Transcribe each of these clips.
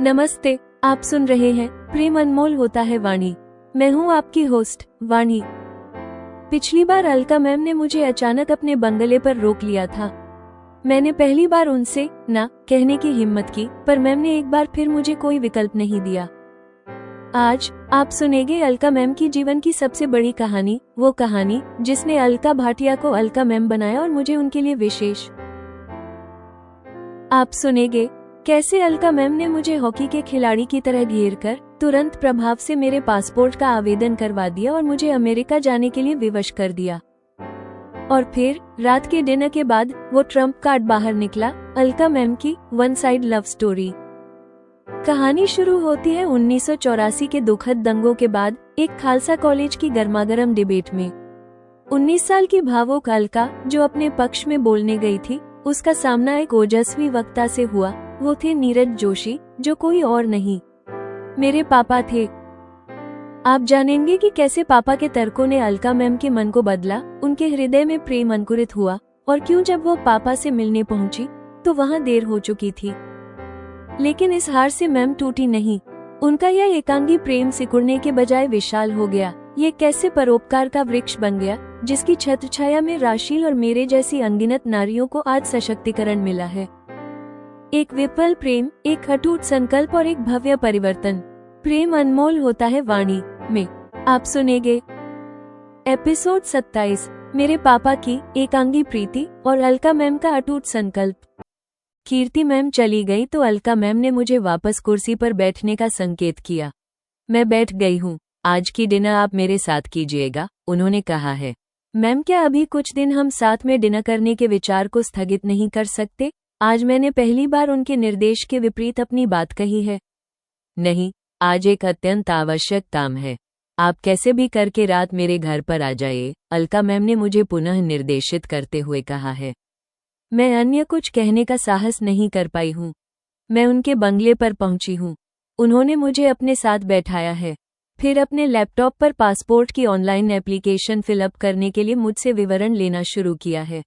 नमस्ते, आप सुन रहे हैं प्रेम अनमोल होता है वाणी। मैं हूं आपकी होस्ट वाणी। पिछली बार अलका मैम ने मुझे अचानक अपने बंगले पर रोक लिया था। मैंने पहली बार उनसे ना कहने की हिम्मत की, पर मैम ने एक बार फिर मुझे कोई विकल्प नहीं दिया। आज आप सुनेंगे अलका मैम की जीवन की सबसे बड़ी कहानी, वो कहानी जिसने अलका भाटिया को अलका मैम बनाया और मुझे उनके लिए विशेष। आप सुनेंगे कैसे अलका मैम ने मुझे हॉकी के खिलाड़ी की तरह घेरकर तुरंत प्रभाव से मेरे पासपोर्ट का आवेदन करवा दिया और मुझे अमेरिका जाने के लिए विवश कर दिया। और फिर रात के डिनर के बाद वो ट्रम्प कार्ड बाहर निकला, अलका मैम की वन साइड लव स्टोरी। कहानी शुरू होती है 1984 के दुखद दंगों के बाद एक खालसा कॉलेज की गर्मागर्म डिबेट में। 19 साल की भावुक अलका जो अपने पक्ष में बोलने गई थी, उसका सामना एक ओजस्वी वक्ता से हुआ। वो थे नीरज जोशी, जो कोई और नहीं मेरे पापा थे। आप जानेंगे कि कैसे पापा के तर्कों ने अलका मैम के मन को बदला, उनके हृदय में प्रेम अंकुरित हुआ, और क्यों जब वो पापा से मिलने पहुंची तो वहां देर हो चुकी थी। लेकिन इस हार से मैम टूटी नहीं। उनका यह एकांगी प्रेम सिकुड़ने के बजाय विशाल हो गया। ये कैसे परोपकार का वृक्ष बन गया, जिसकी छत्रछाया में राशील और मेरे जैसी अनगिनत नारियों को आज सशक्तिकरण मिला है। एक विफल प्रेम, एक अटूट संकल्प और एक भव्य परिवर्तन। प्रेम अनमोल होता है वाणी में आप सुनेंगे एपिसोड 27, मेरे पापा की एकांगी प्रीति और अलका मैम का अटूट संकल्प। कीर्ति मैम चली गई तो अलका मैम ने मुझे वापस कुर्सी पर बैठने का संकेत किया। मैं बैठ गई हूँ। आज की डिनर आप मेरे साथ कीजिएगा, उन्होंने कहा है। मैम, क्या अभी कुछ दिन हम साथ में डिनर करने के विचार को स्थगित नहीं कर सकते? आज मैंने पहली बार उनके निर्देश के विपरीत अपनी बात कही है। नहीं, आज एक अत्यंत आवश्यक काम है। आप कैसे भी करके रात मेरे घर पर आ जाइए, अलका मैम ने मुझे पुनः निर्देशित करते हुए कहा है। मैं अन्य कुछ कहने का साहस नहीं कर पाई हूँ। मैं उनके बंगले पर पहुंची हूँ। उन्होंने मुझे अपने साथ बैठाया है, फिर अपने लैपटॉप पर पासपोर्ट की ऑनलाइन एप्लीकेशन फिलअप करने के लिए मुझसे विवरण लेना शुरू किया है।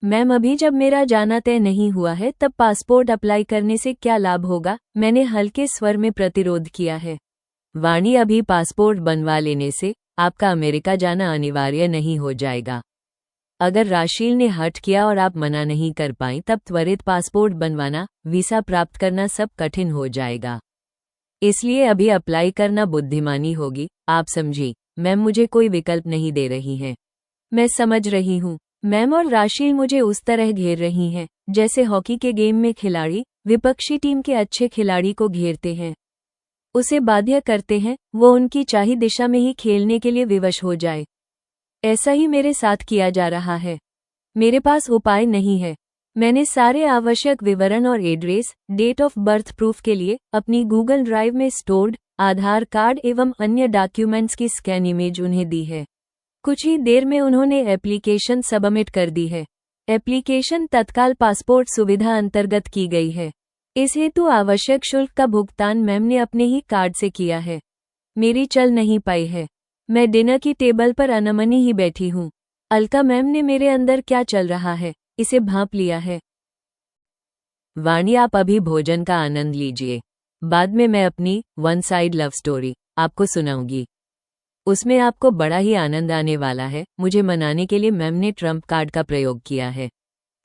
मैम, अभी जब मेरा जाना तय नहीं हुआ है तब पासपोर्ट अप्लाई करने से क्या लाभ होगा? मैंने हल्के स्वर में प्रतिरोध किया है। वाणी, अभी पासपोर्ट बनवा लेने से आपका अमेरिका जाना अनिवार्य नहीं हो जाएगा। अगर राशील ने हट किया और आप मना नहीं कर पाई तब त्वरित पासपोर्ट बनवाना, वीसा प्राप्त करना सब कठिन हो जाएगा। इसलिए अभी अप्लाई करना बुद्धिमानी होगी, आप समझी? मैम, मुझे कोई विकल्प नहीं दे रही हैं। मैं समझ रही हूँ मैम, और राशील मुझे उस तरह घेर रही हैं जैसे हॉकी के गेम में खिलाड़ी विपक्षी टीम के अच्छे खिलाड़ी को घेरते हैं, उसे बाध्य करते हैं, वो उनकी चाही दिशा में ही खेलने के लिए विवश हो जाए। ऐसा ही मेरे साथ किया जा रहा है। मेरे पास उपाय नहीं है। मैंने सारे आवश्यक विवरण और address, date of birth proof के लिए अपनी गूगल ड्राइव में स्टोर्ड आधार कार्ड एवं अन्य डॉक्यूमेंट्स की स्कैन इमेज उन्हें दी है। कुछ ही देर में उन्होंने एप्लीकेशन सबमिट कर दी है। एप्लीकेशन तत्काल पासपोर्ट सुविधा अंतर्गत की गई है। इस हेतु आवश्यक शुल्क का भुगतान मैम ने अपने ही कार्ड से किया है। मेरी चल नहीं पाई है। मैं डिनर की टेबल पर अनमनी ही बैठी हूँ। अलका मैम ने मेरे अंदर क्या चल रहा है इसे भांप लिया है। वाणी, आप अभी भोजन का आनंद लीजिए। बाद में मैं अपनी वन साइड लव स्टोरी आपको सुनाऊंगी। उसमें आपको बड़ा ही आनंद आने वाला है। मुझे मनाने के लिए मैम ने ट्रम्प कार्ड का प्रयोग किया है।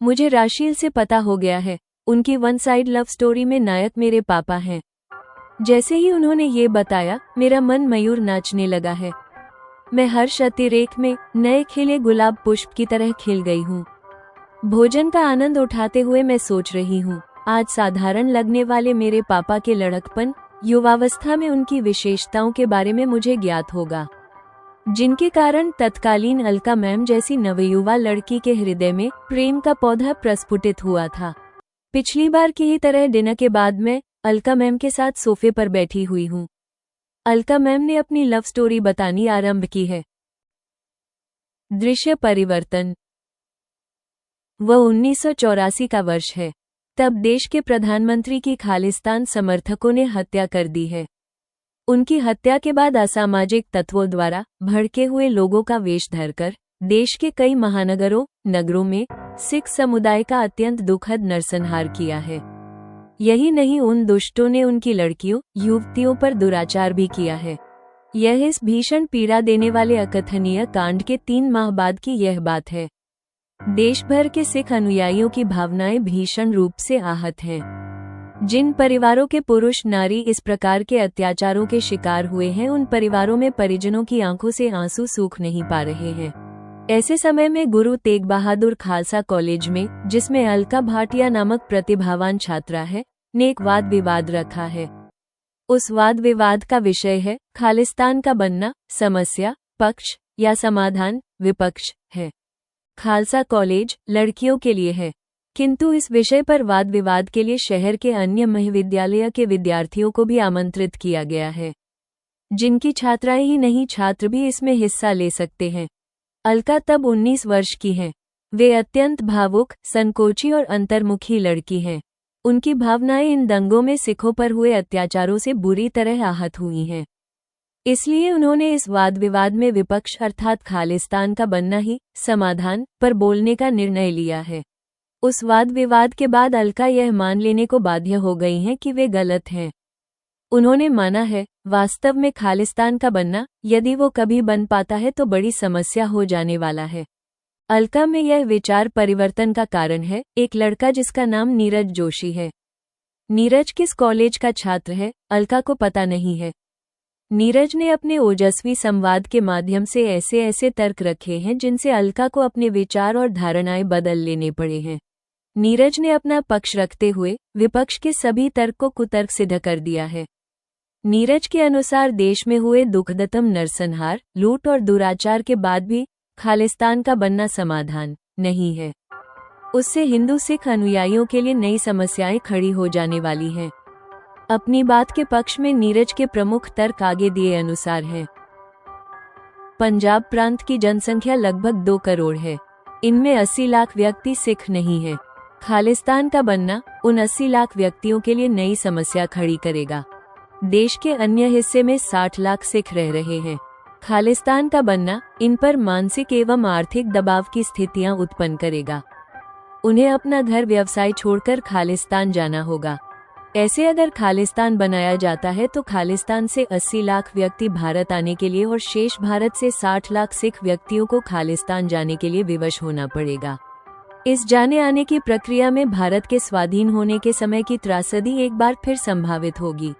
मुझे राशील से पता हो गया है, उनकी वन साइड लव स्टोरी में नायक मेरे पापा हैं। जैसे ही उन्होंने ये बताया, मेरा मन मयूर नाचने लगा है। मैं हर्ष अतिरेक में नए खिले गुलाब पुष्प की तरह खिल गई हूँ। भोजन का आनंद उठाते हुए मैं सोच रही हूँ, आज साधारण लगने वाले मेरे पापा के लड़कपन, युवावस्था में उनकी विशेषताओं के बारे में मुझे ज्ञात होगा, जिनके कारण तत्कालीन अलका मैम जैसी नवयुवा लड़की के हृदय में प्रेम का पौधा प्रस्फुटित हुआ था। पिछली बार की ही तरह डिनर के बाद मैं अलका मैम के साथ सोफे पर बैठी हुई हूँ। अलका मैम ने अपनी लव स्टोरी बतानी आरंभ की है। दृश्य परिवर्तन। वह 1984 का वर्ष है। तब देश के प्रधानमंत्री की खालिस्तान समर्थकों ने हत्या कर दी है। उनकी हत्या के बाद असामाजिक तत्वों द्वारा भड़के हुए लोगों का वेश धरकर देश के कई महानगरों, नगरों में सिख समुदाय का अत्यंत दुखद नरसंहार किया है। यही नहीं, उन दुष्टों ने उनकी लड़कियों युवतियों पर दुराचार भी किया है। यह इस भीषण पीड़ा देने वाले अकथनीय कांड के 3 माह बाद की यह बात है। देश भर के सिख अनुयायियों की भावनाएं भीषण रूप से आहत हैं। जिन परिवारों के पुरुष नारी इस प्रकार के अत्याचारों के शिकार हुए हैं, उन परिवारों में परिजनों की आंखों से आंसू सूख नहीं पा रहे हैं। ऐसे समय में गुरु तेग बहादुर खालसा कॉलेज में, जिसमें अलका भाटिया नामक प्रतिभावान छात्रा है, ने एक वाद विवाद रखा है। उस वाद विवाद का विषय है खालिस्तान का बनना समस्या, पक्ष या समाधान, विपक्ष है। खालसा कॉलेज लड़कियों के लिए है, किंतु इस विषय पर वाद विवाद के लिए शहर के अन्य महाविद्यालय के विद्यार्थियों को भी आमंत्रित किया गया है, जिनकी छात्राएं ही नहीं छात्र भी इसमें हिस्सा ले सकते हैं। अलका तब 19 वर्ष की हैं। वे अत्यंत भावुक, संकोची और अंतर्मुखी लड़की हैं। उनकी भावनाएं इन दंगों में सिखों पर हुए अत्याचारों से बुरी तरह आहत हुई हैं। इसलिए उन्होंने इस वाद विवाद में विपक्ष अर्थात खालिस्तान का बनना ही समाधान पर बोलने का निर्णय लिया है। उस वाद विवाद के बाद अलका यह मान लेने को बाध्य हो गई हैं कि वे गलत हैं। उन्होंने माना है, वास्तव में खालिस्तान का बनना, यदि वो कभी बन पाता है तो बड़ी समस्या हो जाने वाला है। अलका में यह विचार परिवर्तन का कारण है एक लड़का जिसका नाम नीरज जोशी है। नीरज किस कॉलेज का छात्र है, अलका को पता नहीं है। नीरज ने अपने ओजस्वी संवाद के माध्यम से ऐसे ऐसे तर्क रखे हैं जिनसे अलका को अपने विचार और धारणाएं बदल लेने पड़े हैं। नीरज ने अपना पक्ष रखते हुए विपक्ष के सभी तर्क को कुतर्क सिद्ध कर दिया है। नीरज के अनुसार देश में हुए दुखदतम नरसंहार, लूट और दुराचार के बाद भी खालिस्तान का बनना समाधान नहीं है। उससे हिंदू सिख अनुयायियों के लिए नई समस्याएं खड़ी हो जाने वाली हैं। अपनी बात के पक्ष में नीरज के प्रमुख तर्क आगे दिए अनुसार हैं। पंजाब प्रांत की जनसंख्या लगभग 2 करोड़ है। इनमें 80 लाख व्यक्ति सिख नहीं है। खालिस्तान का बनना उन 80 लाख व्यक्तियों के लिए नई समस्या खड़ी करेगा। देश के अन्य हिस्से में 60 लाख सिख रह रहे हैं। खालिस्तान का बनना इन पर मानसिक एवं आर्थिक दबाव की स्थितियां उत्पन्न करेगा। उन्हें अपना घर व्यवसाय छोड़कर खालिस्तान जाना होगा। ऐसे अगर खालिस्तान बनाया जाता है तो खालिस्तान से 80 लाख व्यक्ति भारत आने के लिए और शेष भारत से 60 लाख सिख व्यक्तियों को खालिस्तान जाने के लिए विवश होना पड़ेगा। इस जाने आने की प्रक्रिया में भारत के स्वाधीन होने के समय की त्रासदी एक बार फिर संभावित होगी।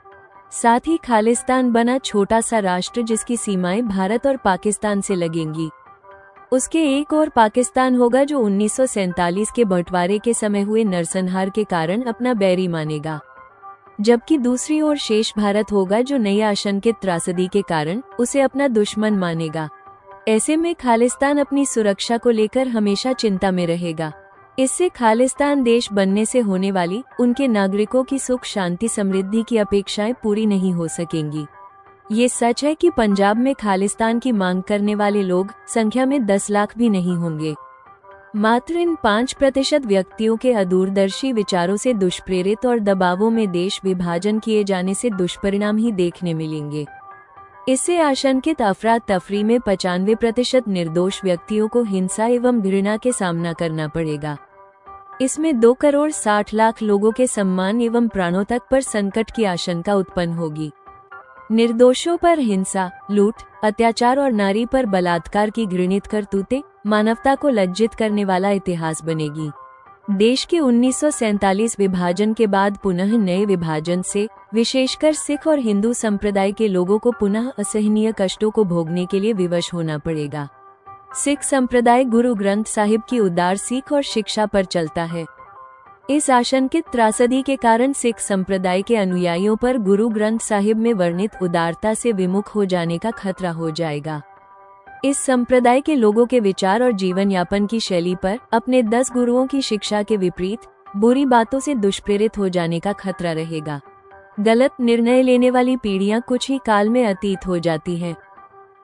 साथ ही खालिस्तान बना छोटा सा राष्ट्र जिसकी सीमाएं भारत और पाकिस्तान से लगेंगी, उसके एक और पाकिस्तान होगा जो 1947 के बंटवारे के समय हुए नरसंहार के कारण अपना बैरी मानेगा, जबकि दूसरी ओर शेष भारत होगा जो नई आशंकित त्रासदी के कारण उसे अपना दुश्मन मानेगा। ऐसे में खालिस्तान अपनी सुरक्षा को लेकर हमेशा चिंता में रहेगा। इससे खालिस्तान देश बनने से होने वाली उनके नागरिकों की सुख शांति समृद्धि की अपेक्षाएं पूरी नहीं हो सकेंगी। ये सच है कि पंजाब में खालिस्तान की मांग करने वाले लोग संख्या में 10 लाख भी नहीं होंगे। मात्र इन 5% व्यक्तियों के अदूरदर्शी विचारों से दुष्प्रेरित और दबावों में देश विभाजन किए जाने से दुष्परिणाम ही देखने मिलेंगे। इससे आशंकित अफरा तफरी में 95% निर्दोष व्यक्तियों को हिंसा एवं घृणा के सामना करना पड़ेगा। इसमें 2 करोड़ 60 लाख लोगों के सम्मान एवं प्राणों तक पर संकट की आशंका उत्पन्न होगी। निर्दोषों पर हिंसा, लूट, अत्याचार और नारी पर बलात्कार की घृणित करतूतें मानवता को लज्जित करने वाला इतिहास बनेगी। देश के 1947 विभाजन के बाद पुनः नए विभाजन से विशेषकर सिख और हिंदू संप्रदाय के लोगों को पुनः असहनीय कष्टों को भोगने के लिए विवश होना पड़ेगा। सिख संप्रदाय गुरु ग्रंथ साहिब की उदार सीख और शिक्षा पर चलता है। इस आशंकित त्रासदी के कारण सिख संप्रदाय के अनुयायियों पर गुरु ग्रंथ साहिब में वर्णित उदारता से विमुख हो जाने का खतरा हो जाएगा। इस संप्रदाय के लोगों के विचार और जीवन यापन की शैली पर अपने 10 गुरुओं की शिक्षा के विपरीत बुरी बातों से दुष्प्रेरित हो जाने का खतरा रहेगा। गलत निर्णय लेने वाली पीढ़ियां कुछ ही काल में अतीत हो जाती हैं,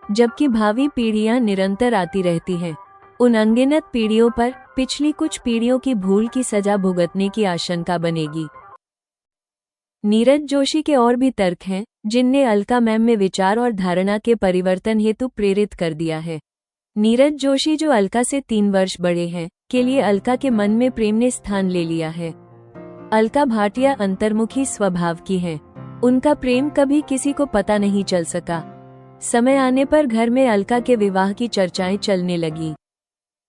जबकि भावी पीढ़ियां निरंतर आती रहती हैं। उन अनगिनत पीढ़ियों पर पिछली कुछ पीढ़ियों की भूल की सजा भुगतने की आशंका बनेगी। नीरज जोशी के और भी तर्क हैं जिनने अलका मैम में विचार और धारणा के परिवर्तन हेतु प्रेरित कर दिया है। नीरज जोशी, जो अलका से 3 वर्ष बड़े हैं, के लिए अलका के मन में प्रेम ने स्थान ले लिया है। अलका भाटिया अंतर्मुखी स्वभाव की हैं। उनका प्रेम कभी किसी को पता नहीं चल सका। समय आने पर घर में अलका के विवाह की चर्चाएं चलने लगी।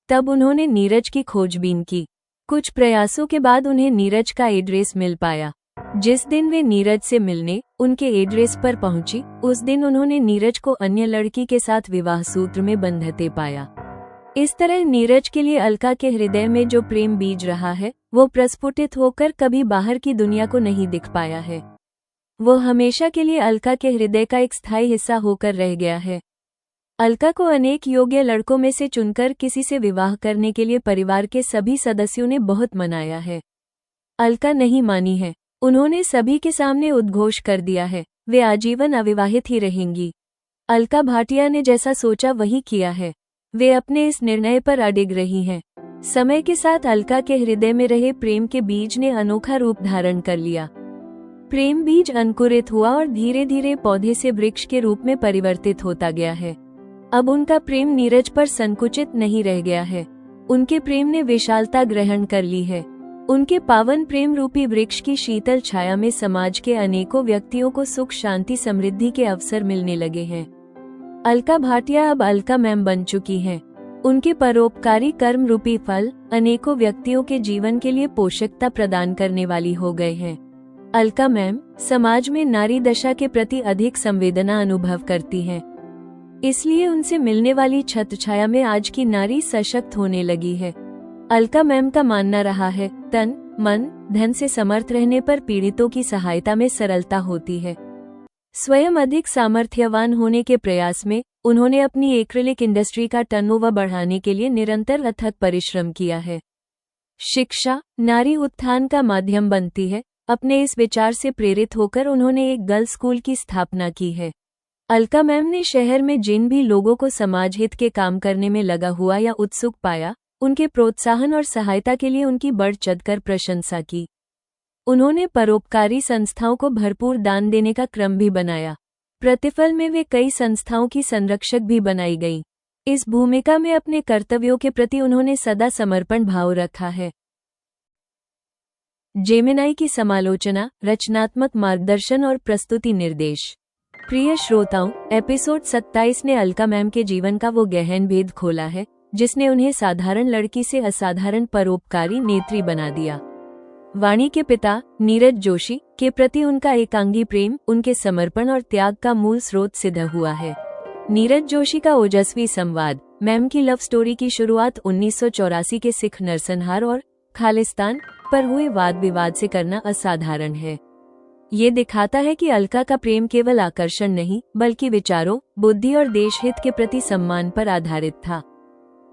तब उन्होंने नीरज की खोजबीन की। कुछ प्रयासों के बाद उन्हें नीरज का एड्रेस मिल पाया। जिस दिन वे नीरज से मिलने उनके एड्रेस पर पहुंची, उस दिन उन्होंने नीरज को अन्य लड़की के साथ विवाह सूत्र में बंधते पाया। इस तरह नीरज के लिए अलका के हृदय में जो प्रेम बीज रहा है, वो प्रस्फुटित होकर कभी बाहर की दुनिया को नहीं दिख पाया है। वो हमेशा के लिए अलका के हृदय का एक स्थायी हिस्सा होकर रह गया है। अलका को अनेक योग्य लड़कों में से चुनकर किसी से विवाह करने के लिए परिवार के सभी सदस्यों ने बहुत मनाया है। अलका नहीं मानी है। उन्होंने सभी के सामने उद्घोष कर दिया है, वे आजीवन अविवाहित ही रहेंगी। अलका भाटिया ने जैसा सोचा वही किया है। वे अपने इस निर्णय पर अडिग रही हैं। समय के साथ अलका के हृदय में रहे प्रेम के बीज ने अनोखा रूप धारण कर लिया। प्रेम बीज अंकुरित हुआ और धीरे धीरे पौधे से वृक्ष के रूप में परिवर्तित होता गया है। अब उनका प्रेम नीरज पर संकुचित नहीं रह गया है। उनके प्रेम ने विशालता ग्रहण कर ली है। उनके पावन प्रेम रूपी वृक्ष की शीतल छाया में समाज के अनेकों व्यक्तियों को सुख शांति समृद्धि के अवसर मिलने लगे हैं। अलका भाटिया अब अलका मैम बन चुकी हैं। उनके परोपकारी कर्म रूपी फल अनेकों व्यक्तियों के जीवन के लिए पोषकता प्रदान करने वाली हो गए हैं। अलका मैम समाज में नारी दशा के प्रति अधिक संवेदना अनुभव करती हैं। इसलिए उनसे मिलने वाली छत्रछाया में आज की नारी सशक्त होने लगी है। अलका मैम का मानना रहा है, तन मन धन से समर्थ रहने पर पीड़ितों की सहायता में सरलता होती है। स्वयं अधिक सामर्थ्यवान होने के प्रयास में उन्होंने अपनी एक्रिलिक इंडस्ट्री का टर्नओवर बढ़ाने के लिए निरंतर अथक परिश्रम किया है। शिक्षा नारी उत्थान का माध्यम बनती है। अपने इस विचार से प्रेरित होकर उन्होंने एक गर्ल्स स्कूल की स्थापना की है। अलका मैम ने शहर में जिन भी लोगों को समाज हित के काम करने में लगा हुआ या उत्सुक पाया, उनके प्रोत्साहन और सहायता के लिए उनकी बढ़ चढ़कर प्रशंसा की। उन्होंने परोपकारी संस्थाओं को भरपूर दान देने का क्रम भी बनाया। प्रतिफल में वे कई संस्थाओं की संरक्षक भी बनाई गईं। इस भूमिका में अपने कर्तव्यों के प्रति उन्होंने सदा समर्पण भाव रखा है। जेमिनाई की समालोचना, रचनात्मक मार्गदर्शन और प्रस्तुति निर्देश। प्रिय श्रोताओं, एपिसोड 27 ने अलका मैम के जीवन का वो गहन भेद खोला है जिसने उन्हें साधारण लड़की से असाधारण परोपकारी नेत्री बना दिया। वाणी के पिता नीरज जोशी के प्रति उनका एकांगी प्रेम उनके समर्पण और त्याग का मूल स्रोत सिद्ध हुआ है। नीरज जोशी का ओजस्वी संवाद। मैम की लव स्टोरी की शुरुआत 1984 के सिख नरसंहार और खालिस्तान पर हुए वाद विवाद से करना असाधारण है। ये दिखाता है कि अलका का प्रेम केवल आकर्षण नहीं बल्कि विचारों, बुद्धि और देशहित के प्रति सम्मान पर आधारित था।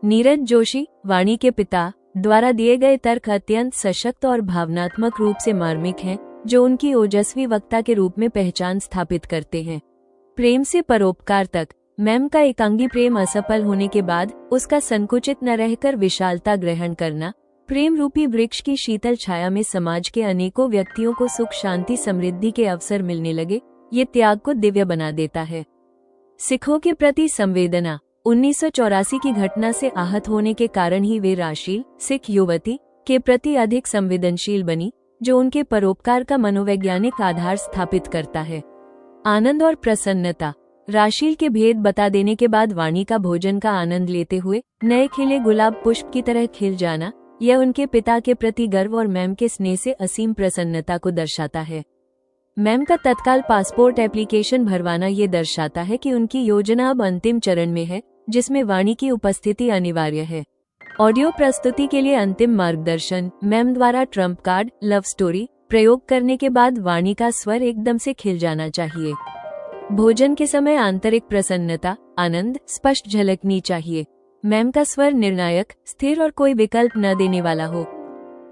नीरज जोशी, वाणी के पिता, द्वारा दिए गए तर्क अत्यंत सशक्त और भावनात्मक रूप से मार्मिक हैं, जो उनकी ओजस्वी वक्ता के रूप में पहचान स्थापित करते हैं। प्रेम से परोपकार तक। मैम का एकांगी प्रेम असफल होने के बाद उसका संकुचित न रहकर विशालता ग्रहण करना, प्रेम रूपी वृक्ष की शीतल छाया में समाज के अनेकों व्यक्तियों को सुख शांति समृद्धि के अवसर मिलने लगे, ये त्याग को दिव्य बना देता है। सिखों के प्रति संवेदना। 1984 की घटना से आहत होने के कारण ही वे राशील सिख युवती के प्रति अधिक संवेदनशील बनी, जो उनके परोपकार का मनोवैज्ञानिक आधार स्थापित करता है। आनंद और प्रसन्नता। राशील के भेद बता देने के बाद वाणी का भोजन का आनंद लेते हुए नए खिले गुलाब पुष्प की तरह खिल जाना, यह उनके पिता के प्रति गर्व और मैम के स्नेह से असीम प्रसन्नता को दर्शाता है। मैम का तत्काल पासपोर्ट एप्लीकेशन भरवाना ये दर्शाता है कि उनकी योजना अब अंतिम चरण में है, जिसमें वाणी की उपस्थिति अनिवार्य है। ऑडियो प्रस्तुति के लिए अंतिम मार्गदर्शन। मैम द्वारा ट्रम्प कार्ड लव स्टोरी प्रयोग करने के बाद वाणी का स्वर एकदम से खिल जाना चाहिए। भोजन के समय आंतरिक प्रसन्नता, आनंद स्पष्ट झलकनी चाहिए। मैम का स्वर निर्णायक, स्थिर और कोई विकल्प न देने वाला हो।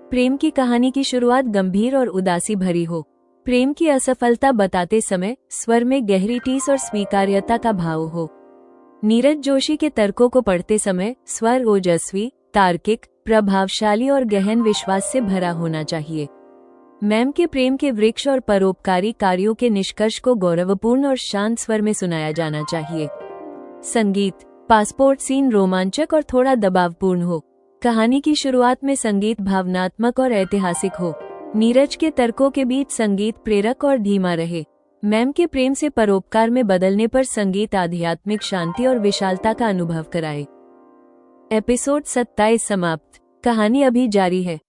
प्रेम की कहानी की शुरुआत गंभीर और उदासी भरी हो। प्रेम की असफलता बताते समय स्वर में गहरी टीस और स्वीकार्यता का भाव हो। नीरज जोशी के तर्कों को पढ़ते समय स्वर ओजस्वी, तार्किक, प्रभावशाली और गहन विश्वास से भरा होना चाहिए। मैम के प्रेम के वृक्ष और परोपकारी कार्यों के निष्कर्ष को गौरवपूर्ण और शांत स्वर में सुनाया जाना चाहिए। संगीत। पासपोर्ट सीन रोमांचक और थोड़ा दबावपूर्ण हो। कहानी की शुरुआत में संगीत भावनात्मक और ऐतिहासिक हो। नीरज के तर्कों के बीच संगीत प्रेरक और धीमा रहे। मैम के प्रेम से परोपकार में बदलने पर संगीत आध्यात्मिक शांति और विशालता का अनुभव कराए। एपिसोड 27 समाप्त। कहानी अभी जारी है।